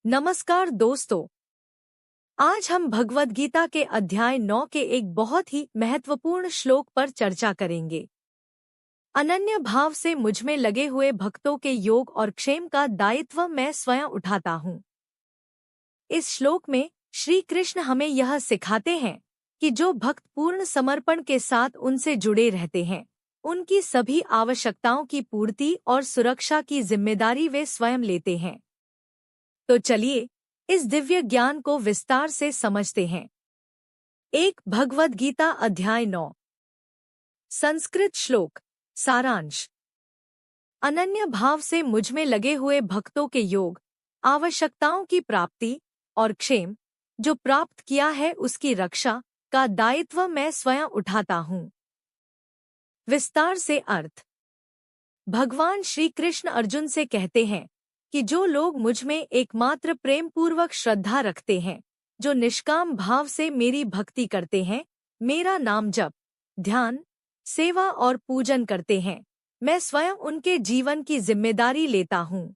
नमस्कार दोस्तों। आज हम भगवद गीता के अध्याय 9 के एक बहुत ही महत्वपूर्ण श्लोक पर चर्चा करेंगे। अनन्य भाव से मुझमें लगे हुए भक्तों के योग और क्षेम का दायित्व मैं स्वयं उठाता हूँ। इस श्लोक में श्री कृष्ण हमें यह सिखाते हैं कि जो भक्त पूर्ण समर्पण के साथ उनसे जुड़े रहते हैं, उनकी सभी आवश्यकताओं की पूर्ति और सुरक्षा की जिम्मेदारी वे स्वयं लेते हैं। तो चलिए इस दिव्य ज्ञान को विस्तार से समझते हैं। एक भगवद गीता अध्याय 9। संस्कृत श्लोक सारांश। अनन्य भाव से मुझमें लगे हुए भक्तों के योग, आवश्यकताओं की प्राप्ति और क्षेम, जो प्राप्त किया है उसकी रक्षा का दायित्व मैं स्वयं उठाता हूँ। विस्तार से अर्थ। भगवान श्री कृष्ण अर्जुन से कहते हैं कि जो लोग मुझ में एकमात्र प्रेम पूर्वक श्रद्धा रखते हैं, जो निष्काम भाव से मेरी भक्ति करते हैं, मेरा नाम जप, ध्यान, सेवा और पूजन करते हैं, मैं स्वयं उनके जीवन की जिम्मेदारी लेता हूँ।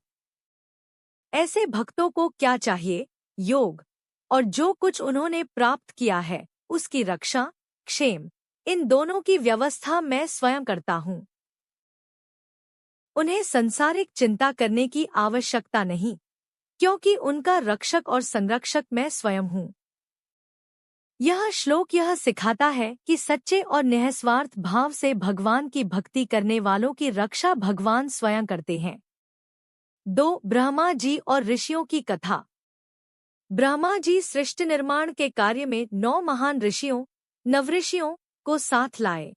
ऐसे भक्तों को क्या चाहिए? योग और जो कुछ उन्होंने प्राप्त किया है उसकी रक्षा, क्षेम, इन दोनों की व्यवस्था मैं स्वयं करता हूँ। उन्हें सांसारिक चिंता करने की आवश्यकता नहीं, क्योंकि उनका रक्षक और संरक्षक मैं स्वयं हूँ। यह श्लोक यह सिखाता है कि सच्चे और निःस्वार्थ भाव से भगवान की भक्ति करने वालों की रक्षा भगवान स्वयं करते हैं। 2 ब्रह्मा जी और ऋषियों की कथा। ब्रह्मा जी सृष्टि निर्माण के कार्य में 9 महान ऋषियों, नवऋषियों को साथ लाए।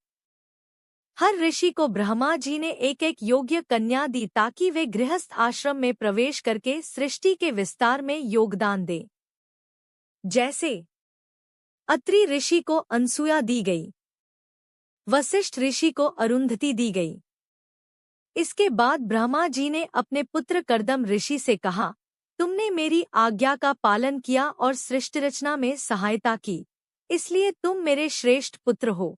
हर ऋषि को ब्रह्मा जी ने एक एक योग्य कन्या दी ताकि वे गृहस्थ आश्रम में प्रवेश करके सृष्टि के विस्तार में योगदान दें। जैसे अत्रि ऋषि को अनसुया दी गई, वशिष्ठ ऋषि को अरुंधति दी गई। इसके बाद ब्रह्मा जी ने अपने पुत्र कर्दम ऋषि से कहा, तुमने मेरी आज्ञा का पालन किया और सृष्टि रचना में सहायता की, इसलिए तुम मेरे श्रेष्ठ पुत्र हो।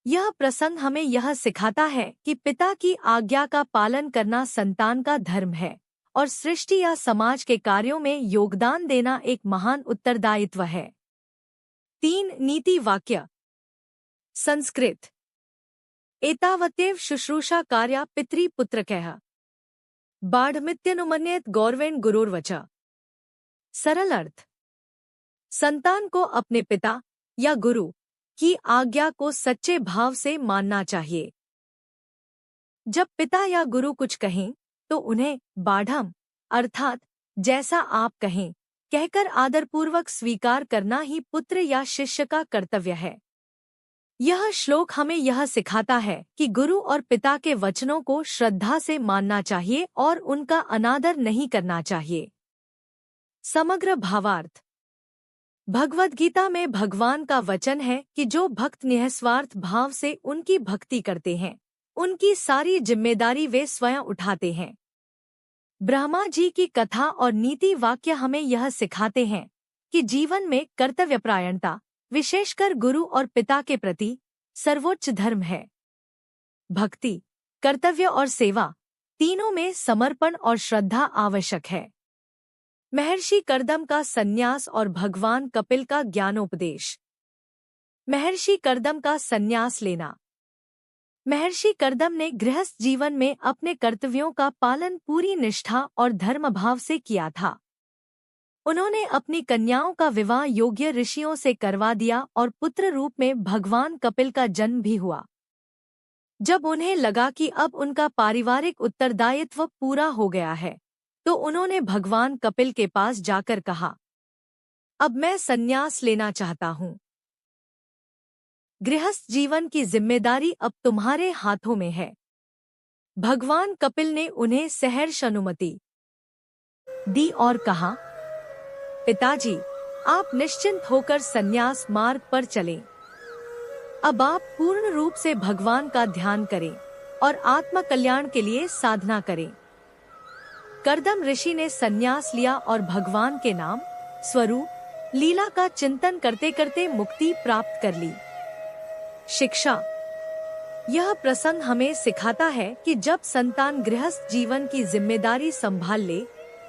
यह प्रसंग हमें यह सिखाता है कि पिता की आज्ञा का पालन करना संतान का धर्म है और सृष्टि या समाज के कार्यों में योगदान देना एक महान उत्तरदायित्व है। 3 नीति वाक्य। संस्कृत। एतावत्येव शुश्रूषा कार्या पितृपुत्रकैः बाढ़मित्यनुमन्येत गौरवेण गुरुर्वचा। सरल अर्थ। संतान को अपने पिता या गुरु की आज्ञा को सच्चे भाव से मानना चाहिए। जब पिता या गुरु कुछ कहें तो उन्हें बाढ़म अर्थात जैसा आप कहें कहकर आदरपूर्वक स्वीकार करना ही पुत्र या शिष्य का कर्तव्य है। यह श्लोक हमें यह सिखाता है कि गुरु और पिता के वचनों को श्रद्धा से मानना चाहिए और उनका अनादर नहीं करना चाहिए। समग्र भावार्थ। भगवद गीता में भगवान का वचन है कि जो भक्त निःस्वार्थ भाव से उनकी भक्ति करते हैं, उनकी सारी जिम्मेदारी वे स्वयं उठाते हैं। ब्रह्मा जी की कथा और नीति वाक्य हमें यह सिखाते हैं कि जीवन में कर्तव्यपरायणता, विशेषकर गुरु और पिता के प्रति, सर्वोच्च धर्म है। भक्ति, कर्तव्य और सेवा तीनों में समर्पण और श्रद्धा आवश्यक है। महर्षि कर्दम का संन्यास और भगवान कपिल का ज्ञानोपदेश। महर्षि कर्दम का संन्यास लेना। महर्षि कर्दम ने गृहस्थ जीवन में अपने कर्तव्यों का पालन पूरी निष्ठा और धर्मभाव से किया था। उन्होंने अपनी कन्याओं का विवाह योग्य ऋषियों से करवा दिया और पुत्र रूप में भगवान कपिल का जन्म भी हुआ। जब उन्हें लगा कि अब उनका पारिवारिक उत्तरदायित्व पूरा हो गया है, तो उन्होंने भगवान कपिल के पास जाकर कहा, अब मैं संन्यास लेना चाहता हूँ। गृहस्थ जीवन की जिम्मेदारी अब तुम्हारे हाथों में है। भगवान कपिल ने उन्हें सहर्ष अनुमति दी और कहा, पिताजी, आप निश्चिंत होकर संन्यास मार्ग पर चलें। अब आप पूर्ण रूप से भगवान का ध्यान करें और आत्म कल्याण के लिए साधना करें। कर्दम ऋषि ने संन्यास लिया और भगवान के नाम, स्वरूप, लीला का चिंतन करते करते मुक्ति प्राप्त कर ली। शिक्षा। यह प्रसंग हमें सिखाता है कि जब संतान गृहस्थ जीवन की जिम्मेदारी संभाल ले,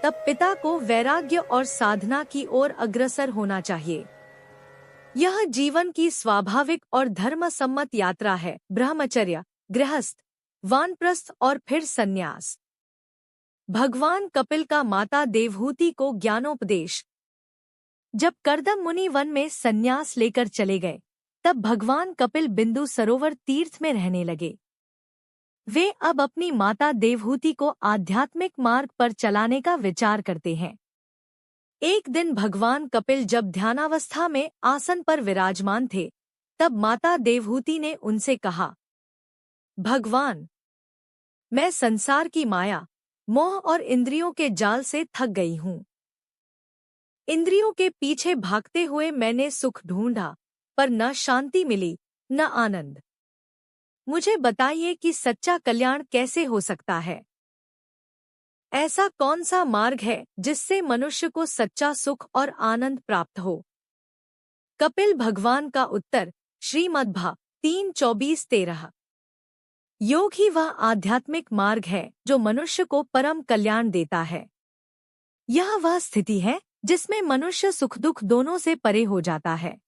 तब पिता को वैराग्य और साधना की ओर अग्रसर होना चाहिए। यह जीवन की स्वाभाविक और धर्मसम्मत यात्रा है। ब्रह्मचर्य, गृहस्थ, वानप्रस्थ और फिर संन्यास। भगवान कपिल का माता देवहूति को ज्ञानोपदेश। जब कर्दम मुनि वन में संन्यास लेकर चले गए, तब भगवान कपिल बिंदु सरोवर तीर्थ में रहने लगे। वे अब अपनी माता देवहूति को आध्यात्मिक मार्ग पर चलाने का विचार करते हैं। एक दिन भगवान कपिल जब ध्यानावस्था में आसन पर विराजमान थे, तब माता देवहूति ने उनसे कहा, भगवान, मैं संसार की माया, मोह और इंद्रियों के जाल से थक गई हूँ। इंद्रियों के पीछे भागते हुए मैंने सुख ढूंढा, पर न शांति मिली, न आनंद। मुझे बताइए कि सच्चा कल्याण कैसे हो सकता है? ऐसा कौन सा मार्ग है जिससे मनुष्य को सच्चा सुख और आनंद प्राप्त हो? कपिल भगवान का उत्तर, श्रीमद्भा 3:24-13। योग ही वह आध्यात्मिक मार्ग है जो मनुष्य को परम कल्याण देता है। यह वह स्थिति है जिसमें मनुष्य सुख दुख दोनों से परे हो जाता है।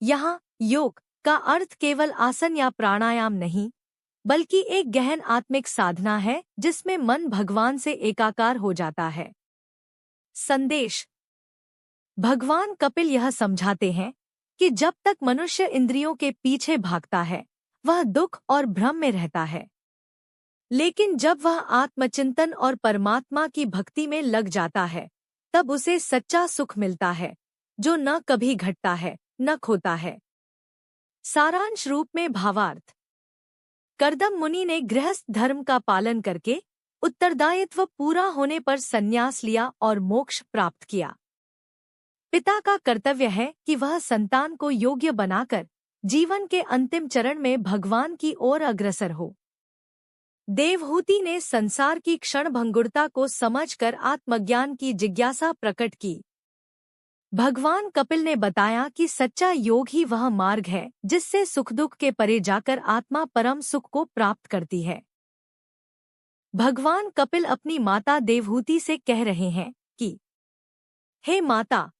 यहाँ योग का अर्थ केवल आसन या प्राणायाम नहीं, बल्कि एक गहन आत्मिक साधना है जिसमें मन भगवान से एकाकार हो जाता है। संदेश। भगवान कपिल यह समझाते हैं कि जब तक मनुष्य इंद्रियों के पीछे भागता है, वह दुख और भ्रम में रहता है। लेकिन जब वह आत्मचिंतन और परमात्मा की भक्ति में लग जाता है, तब उसे सच्चा सुख मिलता है, जो न कभी घटता है, न खोता है। सारांश रूप में भावार्थ। कर्दम मुनि ने गृहस्थ धर्म का पालन करके उत्तरदायित्व पूरा होने पर संन्यास लिया और मोक्ष प्राप्त किया। पिता का कर्तव्य है कि वह संतान को योग्य बनाकर जीवन के अंतिम चरण में भगवान की ओर अग्रसर हो। देवहूति ने संसार की क्षणभंगुरता को समझकर आत्मज्ञान की जिज्ञासा प्रकट की। भगवान कपिल ने बताया कि सच्चा योग ही वह मार्ग है जिससे सुख दुख के परे जाकर आत्मा परम सुख को प्राप्त करती है। भगवान कपिल अपनी माता देवहूति से कह रहे हैं कि हे माता,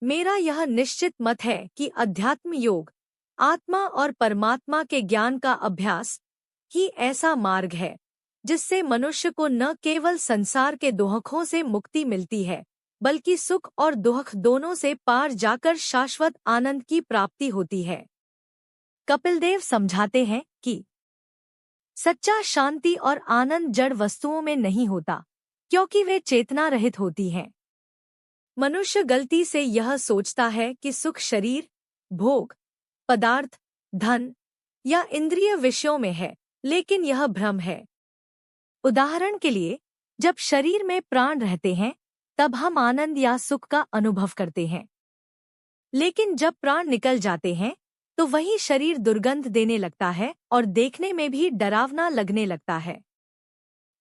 मेरा यह निश्चित मत है कि अध्यात्म योग, आत्मा और परमात्मा के ज्ञान का अभ्यास ही ऐसा मार्ग है जिससे मनुष्य को न केवल संसार के दुखों से मुक्ति मिलती है, बल्कि सुख और दुख दोनों से पार जाकर शाश्वत आनंद की प्राप्ति होती है। कपिलदेव समझाते हैं कि सच्चा शांति और आनंद जड़ वस्तुओं में नहीं होता, क्योंकि वे चेतना रहित होती हैं। मनुष्य गलती से यह सोचता है कि सुख शरीर, भोग, पदार्थ, धन या इंद्रिय विषयों में है, लेकिन यह भ्रम है। उदाहरण के लिए, जब शरीर में प्राण रहते हैं, तब हम आनंद या सुख का अनुभव करते हैं। लेकिन जब प्राण निकल जाते हैं, तो वही शरीर दुर्गंध देने लगता है और देखने में भी डरावना लगने लगता है।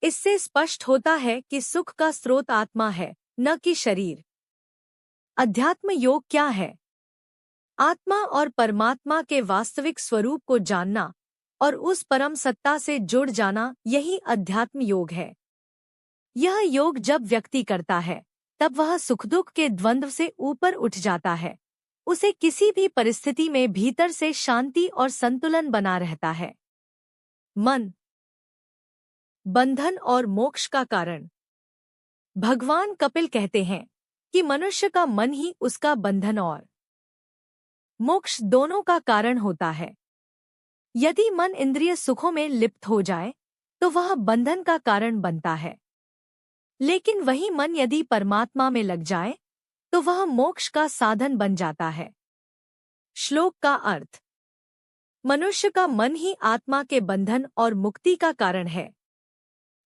इससे स्पष्ट होता है कि सुख का स्रोत आत्मा है, न कि शरीर। अध्यात्म योग क्या है? आत्मा और परमात्मा के वास्तविक स्वरूप को जानना और उस परम सत्ता से जुड़ जाना, यही अध्यात्म योग है। यह योग जब व्यक्ति करता है, तब वह सुख दुख के द्वंद्व से ऊपर उठ जाता है। उसे किसी भी परिस्थिति में भीतर से शांति और संतुलन बना रहता है। मन, बंधन और मोक्ष का कारण। भगवान कपिल कहते हैं कि मनुष्य का मन ही उसका बंधन और मोक्ष दोनों का कारण होता है। यदि मन इंद्रिय सुखों में लिप्त हो जाए, तो वह बंधन का कारण बनता है। लेकिन वही मन यदि परमात्मा में लग जाए, तो वह मोक्ष का साधन बन जाता है। श्लोक का अर्थ। मनुष्य का मन ही आत्मा के बंधन और मुक्ति का कारण है।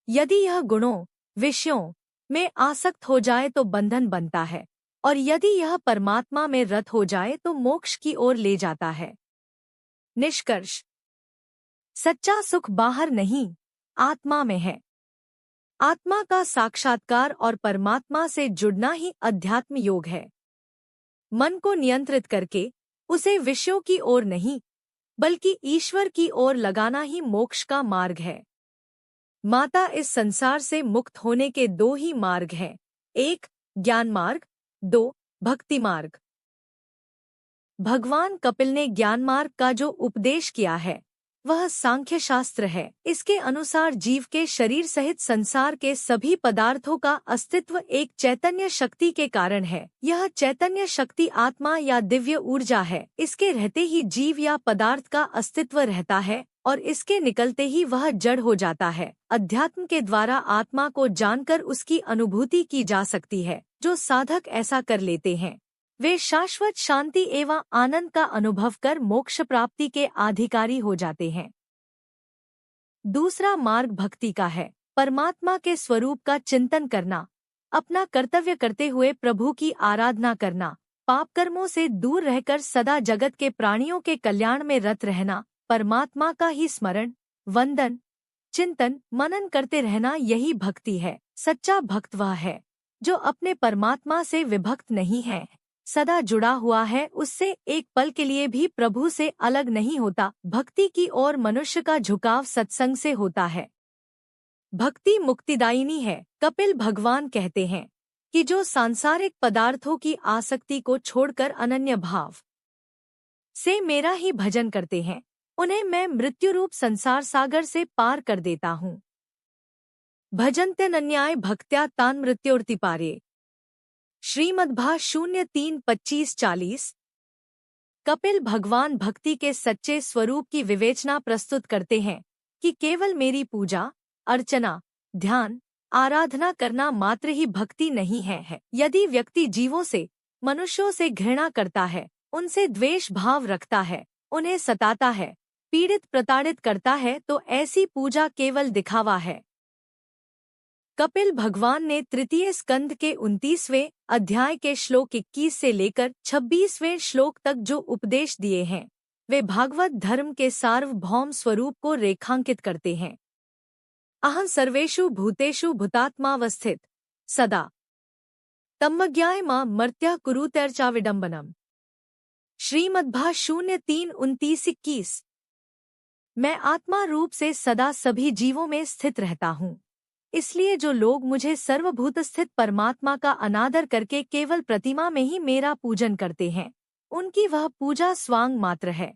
यदि यह गुणों, विषयों में आसक्त हो जाए तो बंधन बनता है, और यदि यह परमात्मा में रत हो जाए तो मोक्ष की ओर ले जाता है। निष्कर्ष। सच्चा सुख बाहर नहीं, आत्मा में है। आत्मा का साक्षात्कार और परमात्मा से जुड़ना ही अध्यात्म योग है। मन को नियंत्रित करके उसे विषयों की ओर नहीं, बल्कि ईश्वर की ओर लगाना ही मोक्ष का मार्ग है। माता इस संसार से मुक्त होने के दो ही मार्ग हैं, एक ज्ञान मार्ग, दो भक्ति मार्ग। भगवान कपिल ने ज्ञान मार्ग का जो उपदेश किया है वह सांख्य शास्त्र है। इसके अनुसार जीव के शरीर सहित संसार के सभी पदार्थों का अस्तित्व एक चैतन्य शक्ति के कारण है। यह चैतन्य शक्ति आत्मा या दिव्य ऊर्जा है। इसके रहते ही जीव या पदार्थ का अस्तित्व रहता है और इसके निकलते ही वह जड़ हो जाता है। अध्यात्म के द्वारा आत्मा को जानकर उसकी अनुभूति की जा सकती है। जो साधक ऐसा कर लेते हैं वे शाश्वत शांति एवं आनंद का अनुभव कर मोक्ष प्राप्ति के अधिकारी हो जाते हैं। दूसरा मार्ग भक्ति का है। परमात्मा के स्वरूप का चिंतन करना, अपना कर्तव्य करते हुए प्रभु की आराधना करना, पाप कर्मों से दूर रहकर सदा जगत के प्राणियों के कल्याण में रत रहना, परमात्मा का ही स्मरण, वंदन, चिंतन, मनन करते रहना, यही भक्ति है। सच्चा भक्त वह है जो अपने परमात्मा से विभक्त नहीं है, सदा जुड़ा हुआ है, उससे एक पल के लिए भी प्रभु से अलग नहीं होता। भक्ति की ओर मनुष्य का झुकाव सत्संग से होता है। भक्ति मुक्तिदायिनी है। कपिल भगवान कहते हैं कि जो सांसारिक पदार्थों की आसक्ति को छोड़कर अनन्य भाव से मेरा ही भजन करते हैं, उन्हें मैं मृत्यु रूप संसार सागर से पार कर देता हूँ। भजन्त्यनन्याय भक्त्या तान मृत्योर्तिपारे। श्रीमद्भा 03-25-40। कपिल भगवान भक्ति के सच्चे स्वरूप की विवेचना प्रस्तुत करते हैं कि केवल मेरी पूजा, अर्चना, ध्यान, आराधना करना मात्र ही भक्ति नहीं है। यदि व्यक्ति जीवों से, मनुष्यों से घृणा करता है, उनसे द्वेष भाव रखता है, उन्हें सताता है, पीड़ित प्रताड़ित करता है, तो ऐसी पूजा केवल दिखावा है। कपिल भगवान ने तृतीय स्कंद के 29वें अध्याय के श्लोक 21 से लेकर 26वें श्लोक तक जो उपदेश दिए हैं वे भागवत धर्म के सार्वभौम स्वरूप को रेखांकित करते हैं। अहं सर्वेषु भूतेषु भूतात्मावस्थित सदा तम्मज्ञाय मां मर्त्य कुरुतैर्चाविडम्बनम्। श्रीमद्भा 03-29-21। मैं आत्मा रूप से सदा सभी जीवों में स्थित रहता हूँ, इसलिए जो लोग मुझे सर्वभूत स्थित परमात्मा का अनादर करके केवल प्रतिमा में ही मेरा पूजन करते हैं, उनकी वह पूजा स्वांग मात्र है।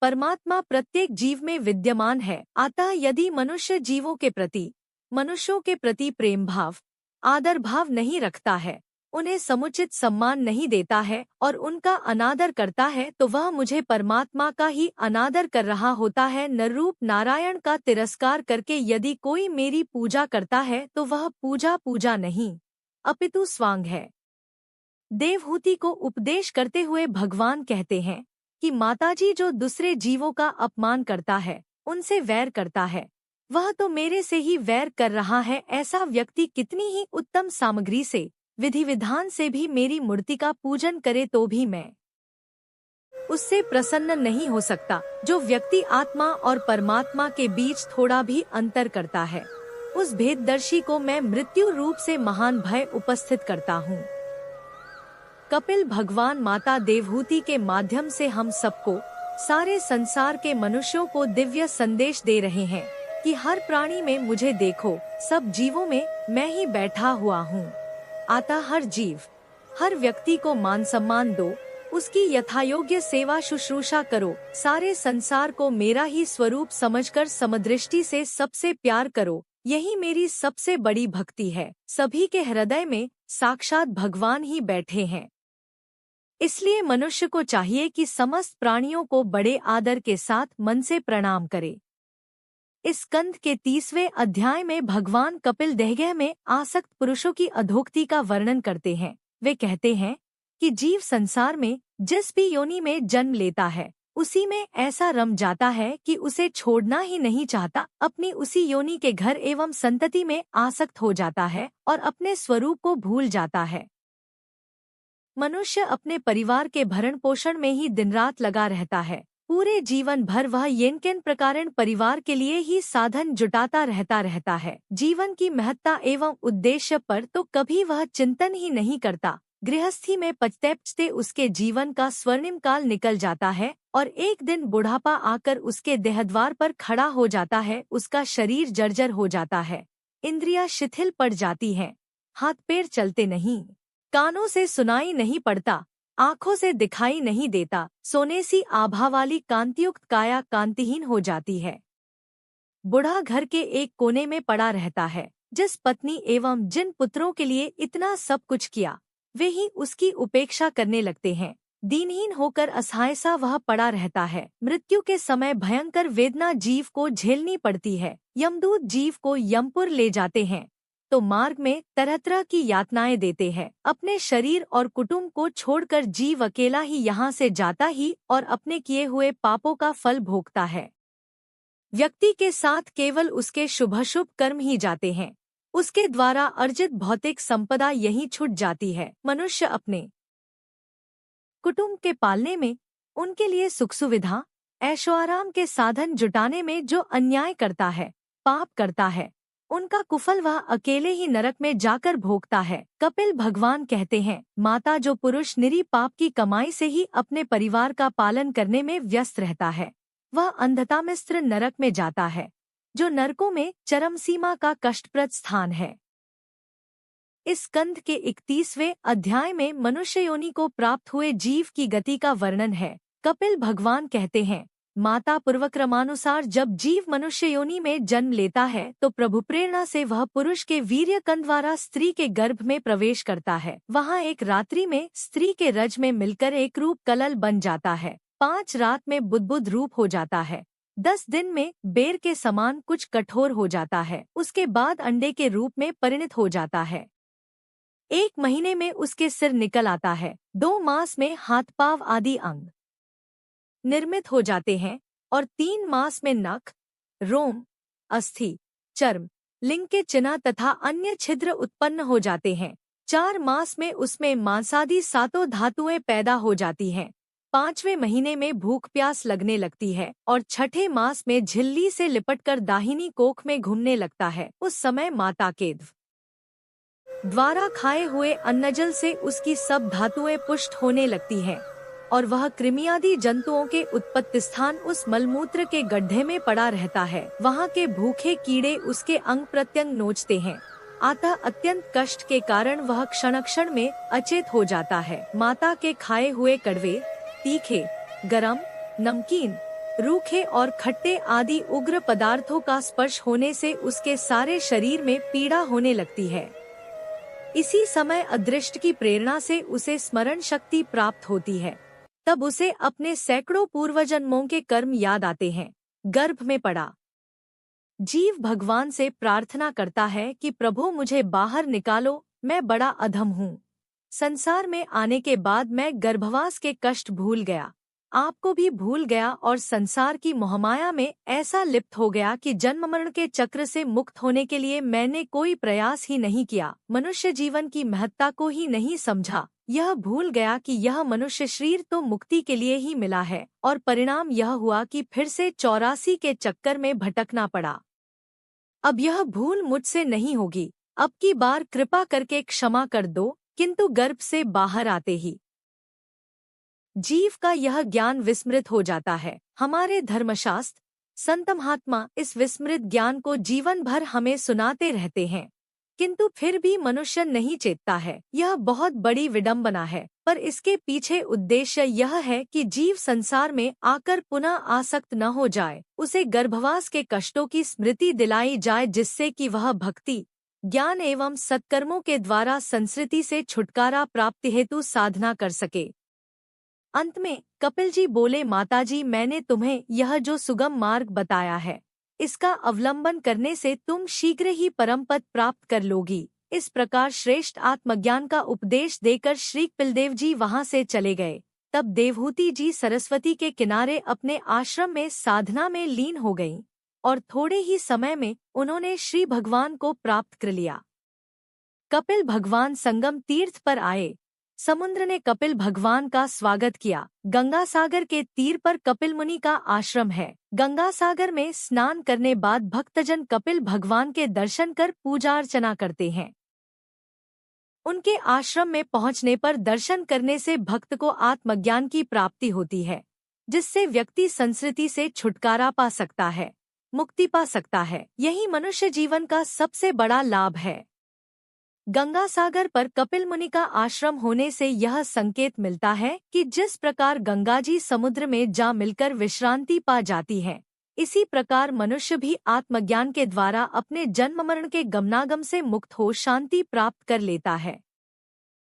परमात्मा प्रत्येक जीव में विद्यमान है, अतः यदि मनुष्य जीवों के प्रति, मनुष्यों के प्रति प्रेम भाव, आदर भाव नहीं रखता है, उन्हें समुचित सम्मान नहीं देता है और उनका अनादर करता है, तो वह मुझे परमात्मा का ही अनादर कर रहा होता है। नररूप नारायण का तिरस्कार करके यदि कोई मेरी पूजा करता है तो वह पूजा नहीं अपितु स्वांग है। देवहूति को उपदेश करते हुए भगवान कहते हैं कि माताजी जो दूसरे जीवों का अपमान करता है, उनसे वैर करता है, वह तो मेरे से ही वैर कर रहा है। ऐसा व्यक्ति कितनी ही उत्तम सामग्री से, विधि विधान से भी मेरी मूर्ति का पूजन करे तो भी मैं उससे प्रसन्न नहीं हो सकता। जो व्यक्ति आत्मा और परमात्मा के बीच थोड़ा भी अंतर करता है, उस भेददर्शी को मैं मृत्यु रूप से महान भय उपस्थित करता हूँ। कपिल भगवान माता देवहूति के माध्यम से हम सबको, सारे संसार के मनुष्यों को दिव्य संदेश दे रहे हैं कि हर प्राणी में मुझे देखो, सब जीवों में मैं ही बैठा हुआ हूँ। अतः हर जीव, हर व्यक्ति को मान सम्मान दो, उसकी यथायोग्य सेवा शुश्रूषा करो, सारे संसार को मेरा ही स्वरूप समझकर समदृष्टि से सबसे प्यार करो, यही मेरी सबसे बड़ी भक्ति है। सभी के हृदय में साक्षात भगवान ही बैठे हैं। इसलिए मनुष्य को चाहिए कि समस्त प्राणियों को बड़े आदर के साथ मन से प्रणाम करे। इस स्कंद के 30वें अध्याय में भगवान कपिल देहगह में आसक्त पुरुषों की अधोक्ति का वर्णन करते हैं। वे कहते हैं कि जीव संसार में जिस भी योनि में जन्म लेता है, उसी में ऐसा रम जाता है कि उसे छोड़ना ही नहीं चाहता, अपनी उसी योनि के घर एवं संतति में आसक्त हो जाता है और अपने स्वरूप को भूल जाता है। मनुष्य अपने परिवार के भरण पोषण में ही दिन रात लगा रहता है। पूरे जीवन भर वह येनकेन प्रकारण परिवार के लिए ही साधन जुटाता रहता है। जीवन की महत्ता एवं उद्देश्य पर तो कभी वह चिंतन ही नहीं करता। गृहस्थी में पचते पचते उसके जीवन का स्वर्णिम काल निकल जाता है और एक दिन बुढ़ापा आकर उसके देहद्वार पर खड़ा हो जाता है। उसका शरीर जर्जर हो जाता है, इंद्रियां शिथिल पड़ जाती हैं, हाथ पैर चलते नहीं, कानों से सुनाई नहीं पड़ता, आंखों से दिखाई नहीं देता। सोने सी आभा वाली कांतियुक्त काया कांतिहीन हो जाती है। बूढ़ा घर के एक कोने में पड़ा रहता है। जिस पत्नी एवं जिन पुत्रों के लिए इतना सब कुछ किया, वे ही उसकी उपेक्षा करने लगते हैं। दीनहीन होकर असहाय सा वह पड़ा रहता है। मृत्यु के समय भयंकर वेदना जीव को झेलनी पड़ती है। यमदूत जीव को यमपुर ले जाते हैं तो मार्ग में तरह तरह की यातनाएं देते हैं। अपने शरीर और कुटुंब को छोड़कर जीव अकेला ही यहाँ से जाता ही और अपने किए हुए पापों का फल भोगता है। व्यक्ति के साथ केवल उसके शुभाशुभ कर्म ही जाते हैं। उसके द्वारा अर्जित भौतिक संपदा यहीं छूट जाती है। मनुष्य अपने कुटुंब के पालने में, उनके लिए सुख सुविधा ऐशो आराम के साधन जुटाने में जो अन्याय करता है, पाप करता है, उनका कुफल वह अकेले ही नरक में जाकर भोगता है। कपिल भगवान कहते हैं, माता जो पुरुष निरी पाप की कमाई से ही अपने परिवार का पालन करने में व्यस्त रहता है, वह अंधता मिश्र नरक में जाता है, जो नरकों में चरम सीमा का कष्टप्रद स्थान है। इस स्कंध के 31वें अध्याय में मनुष्य योनि को प्राप्त हुए जीव की गति का वर्णन है। कपिल भगवान कहते हैं, माता पूर्वक्रमानुसार जब जीव मनुष्य योनि में जन्म लेता है तो प्रभु प्रेरणा से वह पुरुष के वीर्य कण द्वारा स्त्री के गर्भ में प्रवेश करता है। वहाँ एक रात्रि में स्त्री के रज में मिलकर एक रूप कलल बन जाता है। 5 रात में बुद्बुद रूप हो जाता है। 10 दिन में बेर के समान कुछ कठोर हो जाता है। उसके बाद अंडे के रूप में परिणत हो जाता है। 1 महीने में उसके सिर निकल आता है। 2 मास में हाथ पांव आदि अंग निर्मित हो जाते हैं और 3 मास में नख, रोम, अस्थि, चर्म, लिंग के चिन्ह तथा अन्य छिद्र उत्पन्न हो जाते हैं। 4 मास में उसमें मांसादि 7 धातुएं पैदा हो जाती हैं। 5वें महीने में भूख प्यास लगने लगती है और 6ठे मास में झिल्ली से लिपटकर दाहिनी कोख में घूमने लगता है। उस समय माता के द्वारा खाए हुए अन्नजल से उसकी सब धातुएं पुष्ट होने लगती हैं और वह कृमियादि जंतुओं के उत्पत्ति स्थान उस मलमूत्र के गड्ढे में पड़ा रहता है। वहाँ के भूखे कीड़े उसके अंग प्रत्यंग नोचते हैं। अतः अत्यंत कष्ट के कारण वह क्षण क्षण में अचेत हो जाता है। माता के खाए हुए कड़वे, तीखे, गरम, नमकीन, रूखे और खट्टे आदि उग्र पदार्थों का स्पर्श होने से उसके सारे शरीर में पीड़ा होने लगती है। इसी समय अदृष्ट की प्रेरणा से उसे स्मरण शक्ति प्राप्त होती है। तब उसे अपने सैकड़ों पूर्वजन्मों के कर्म याद आते हैं। गर्भ में पड़ा जीव भगवान से प्रार्थना करता है कि प्रभु मुझे बाहर निकालो, मैं बड़ा अधम हूँ। संसार में आने के बाद मैं गर्भवास के कष्ट भूल गया, आपको भी भूल गया और संसार की मोहमाया में ऐसा लिप्त हो गया कि जन्म मरण के चक्र से मुक्त होने के लिए मैंने कोई प्रयास ही नहीं किया। मनुष्य जीवन की महत्ता को ही नहीं समझा। यह भूल गया कि यह मनुष्य शरीर तो मुक्ति के लिए ही मिला है और परिणाम यह हुआ कि फिर से 84 के चक्कर में भटकना पड़ा। अब यह भूल मुझसे नहीं होगी। अब की बार कृपा करके क्षमा कर दो। किंतु गर्भ से बाहर आते ही जीव का यह ज्ञान विस्मृत हो जाता है। हमारे धर्मशास्त्र, संत महात्मा इस विस्मृत ज्ञान को जीवन भर हमें सुनाते रहते हैं, किंतु फिर भी मनुष्य नहीं चेतता है। यह बहुत बड़ी विडंबना है, पर इसके पीछे उद्देश्य यह है कि जीव संसार में आकर पुनः आसक्त न हो जाए। उसे गर्भवास के कष्टों की स्मृति दिलाई जाए, जिससे कि वह भक्ति, ज्ञान एवं सत्कर्मों के द्वारा संस्कृति से छुटकारा प्राप्ति हेतु साधना कर सके। अंत में कपिल जी बोले, माताजी, मैंने तुम्हें यह जो सुगम मार्ग बताया है, इसका अवलंबन करने से तुम शीघ्र ही परम पद प्राप्त कर लोगी। इस प्रकार श्रेष्ठ आत्मज्ञान का उपदेश देकर श्री कपिलदेव जी वहां से चले गए। तब देवहूति जी सरस्वती के किनारे अपने आश्रम में साधना में लीन हो गईं और थोड़े ही समय में उन्होंने श्री भगवान को प्राप्त कर लिया। कपिल भगवान संगम तीर्थ पर आए। समुद्र ने कपिल भगवान का स्वागत किया। गंगा सागर के तीर पर कपिल मुनि का आश्रम है। गंगा सागर में स्नान करने बाद भक्तजन कपिल भगवान के दर्शन कर पूजा अर्चना करते हैं। उनके आश्रम में पहुंचने पर दर्शन करने से भक्त को आत्मज्ञान की प्राप्ति होती है। जिससे व्यक्ति संस्कृति से छुटकारा पा सकता है, मुक्ति पा सकता है। यही मनुष्य जीवन का सबसे बड़ा लाभ है। गंगा सागर पर कपिल मुनि का आश्रम होने से यह संकेत मिलता है कि जिस प्रकार गंगा जी समुद्र में जा मिलकर विश्रांति पा जाती है, इसी प्रकार मनुष्य भी आत्मज्ञान के द्वारा अपने जन्म मरण के गमनागम से मुक्त हो शांति प्राप्त कर लेता है।